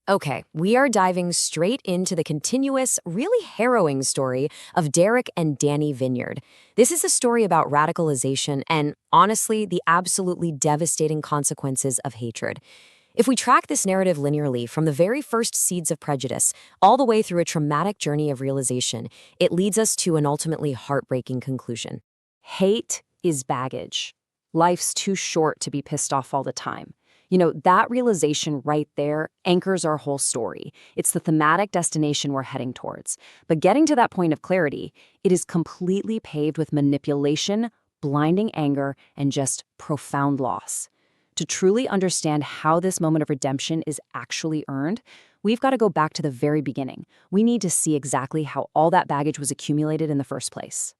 Okay, we are diving straight into the continuous, really harrowing story of Derek and Danny Vineyard. This is a story about radicalization and, honestly, the absolutely devastating consequences of hatred. If we track this narrative linearly from the very first seeds of prejudice all the way through a traumatic journey of realization, it leads us to an ultimately heartbreaking conclusion. Hate is baggage. Life's too short to be pissed off all the time. That realization right there anchors our whole story. It's the thematic destination we're heading towards. But getting to that point of clarity, it is completely paved with manipulation, blinding anger, and just profound loss. To truly understand how this moment of redemption is actually earned, we've got to go back to the very beginning. We need to see exactly how all that baggage was accumulated in the first place.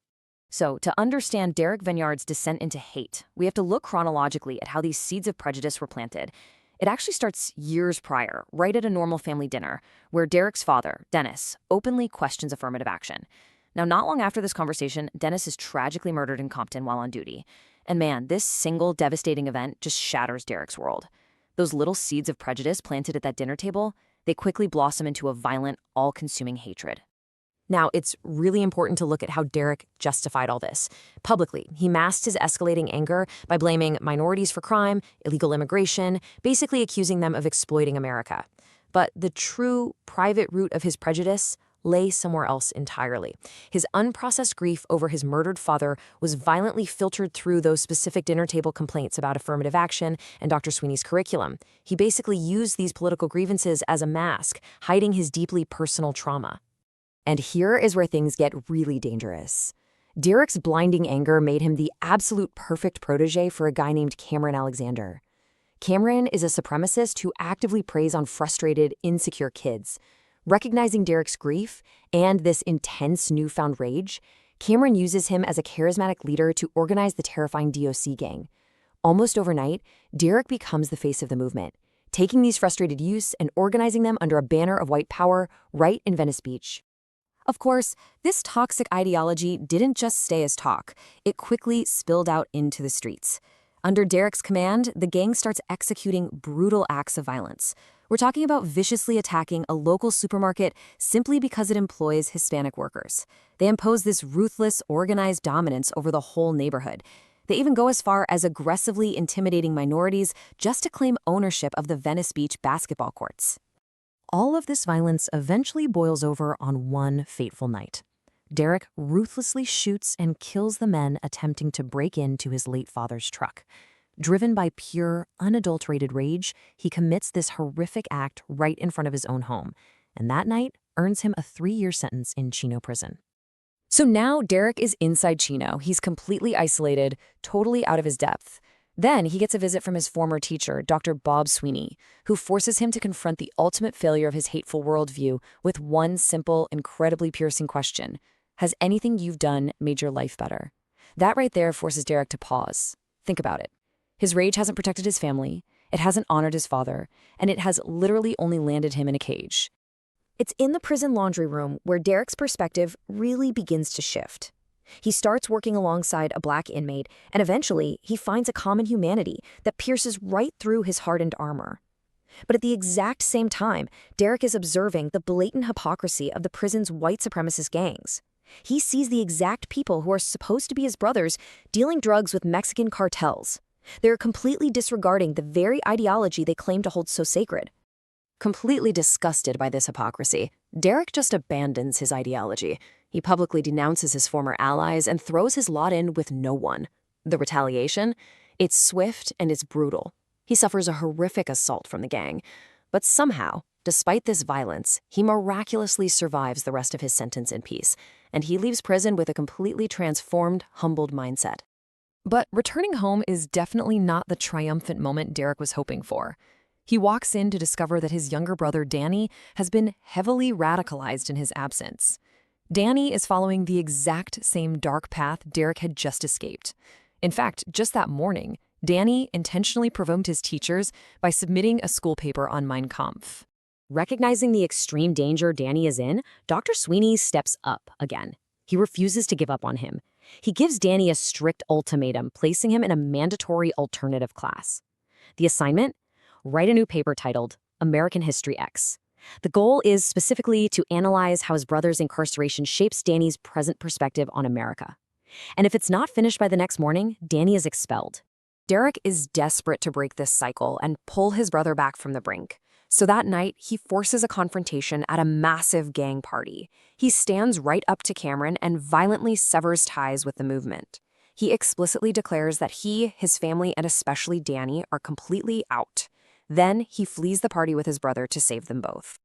So, to understand Derek Vineyard's descent into hate, we have to look chronologically at how these seeds of prejudice were planted. It actually starts years prior, right at a normal family dinner, where Derek's father, Dennis, openly questions affirmative action. Now, not long after this conversation, Dennis is tragically murdered in Compton while on duty. And man, this single devastating event just shatters Derek's world. Those little seeds of prejudice planted at that dinner table, they quickly blossom into a violent, all-consuming hatred. Now, it's really important to look at how Derek justified all this. Publicly, he masked his escalating anger by blaming minorities for crime, illegal immigration, basically accusing them of exploiting America. But the true, private root of his prejudice lay somewhere else entirely. His unprocessed grief over his murdered father was violently filtered through those specific dinner table complaints about affirmative action and Dr. Sweeney's curriculum. He basically used these political grievances as a mask, hiding his deeply personal trauma. And here is where things get really dangerous. Derek's blinding anger made him the absolute perfect protege for a guy named Cameron Alexander. Cameron is a supremacist who actively preys on frustrated, insecure kids. Recognizing Derek's grief and this intense newfound rage, Cameron uses him as a charismatic leader to organize the terrifying DOC gang. Almost overnight, Derek becomes the face of the movement, taking these frustrated youths and organizing them under a banner of white power right in Venice Beach. Of course, this toxic ideology didn't just stay as talk. It quickly spilled out into the streets. Under Derek's command, the gang starts executing brutal acts of violence. We're talking about viciously attacking a local supermarket simply because it employs Hispanic workers. They impose this ruthless, organized dominance over the whole neighborhood. They even go as far as aggressively intimidating minorities just to claim ownership of the Venice Beach basketball courts. All of this violence eventually boils over on one fateful night. Derek ruthlessly shoots and kills the men attempting to break into his late father's truck. Driven by pure, unadulterated rage, he commits this horrific act right in front of his own home, and that night earns him a 3-year sentence in Chino prison. So now Derek is inside Chino. He's completely isolated, totally out of his depth. Then he gets a visit from his former teacher, Dr. Bob Sweeney, who forces him to confront the ultimate failure of his hateful worldview with one simple, incredibly piercing question. Has anything you've done made your life better? That right there forces Derek to pause. Think about it. His rage hasn't protected his family, it hasn't honored his father, and it has literally only landed him in a cage. It's in the prison laundry room where Derek's perspective really begins to shift. He starts working alongside a black inmate, and eventually he finds a common humanity that pierces right through his hardened armor. But at the exact same time, Derek is observing the blatant hypocrisy of the prison's white supremacist gangs. He sees the exact people who are supposed to be his brothers dealing drugs with Mexican cartels. They're completely disregarding the very ideology they claim to hold so sacred. Completely disgusted by this hypocrisy, Derek just abandons his ideology. He publicly denounces his former allies and throws his lot in with no one. The retaliation? It's swift and it's brutal. He suffers a horrific assault from the gang. But somehow, despite this violence, he miraculously survives the rest of his sentence in peace, and he leaves prison with a completely transformed, humbled mindset. But returning home is definitely not the triumphant moment Derek was hoping for. He walks in to discover that his younger brother, Danny, has been heavily radicalized in his absence. Danny is following the exact same dark path Derek had just escaped. In fact, just that morning, Danny intentionally provoked his teachers by submitting a school paper on Mein Kampf. Recognizing the extreme danger Danny is in, Dr. Sweeney steps up again. He refuses to give up on him. He gives Danny a strict ultimatum, placing him in a mandatory alternative class. The assignment? Write a new paper titled, American History X. The goal is specifically to analyze how his brother's incarceration shapes Danny's present perspective on America. And if it's not finished by the next morning, Danny is expelled. Derek is desperate to break this cycle and pull his brother back from the brink. So that night, he forces a confrontation at a massive gang party. He stands right up to Cameron and violently severs ties with the movement. He explicitly declares that he, his family, and especially Danny are completely out. Then he flees the party with his brother to save them both.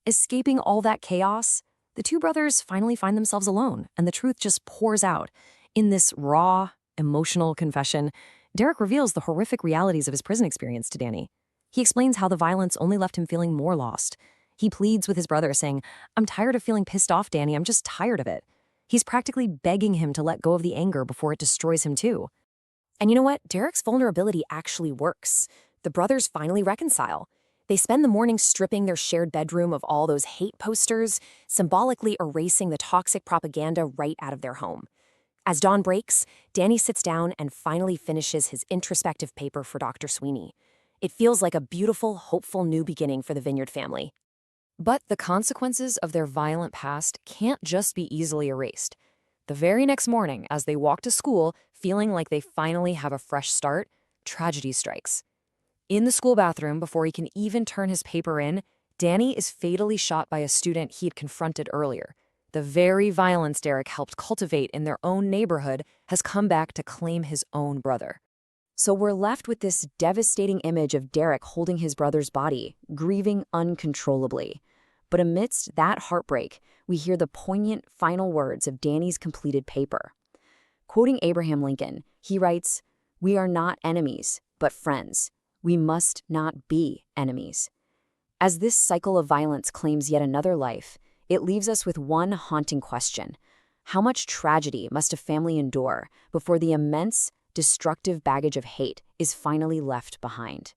Escaping all that chaos, the two brothers finally find themselves alone, and the truth just pours out. In this raw, emotional confession, Derek reveals the horrific realities of his prison experience to Danny. He explains how the violence only left him feeling more lost. He pleads with his brother, saying, "I'm tired of feeling pissed off, Danny. I'm just tired of it." He's practically begging him to let go of the anger before it destroys him too. And you know what? Derek's vulnerability actually works. The brothers finally reconcile. They spend the morning stripping their shared bedroom of all those hate posters, symbolically erasing the toxic propaganda right out of their home. As dawn breaks, Danny sits down and finally finishes his introspective paper for Dr. Sweeney. It feels like a beautiful, hopeful new beginning for the Vineyard family. But the consequences of their violent past can't just be easily erased. The very next morning, as they walk to school, feeling like they finally have a fresh start, tragedy strikes. In the school bathroom, before he can even turn his paper in, Danny is fatally shot by a student he had confronted earlier. The very violence Derek helped cultivate in their own neighborhood has come back to claim his own brother. So we're left with this devastating image of Derek holding his brother's body, grieving uncontrollably. But amidst that heartbreak, we hear the poignant final words of Danny's completed paper. Quoting Abraham Lincoln, he writes, "We are not enemies, but friends. We must not be enemies." As this cycle of violence claims yet another life, it leaves us with one haunting question. How much tragedy must a family endure before the immense, destructive baggage of hate is finally left behind?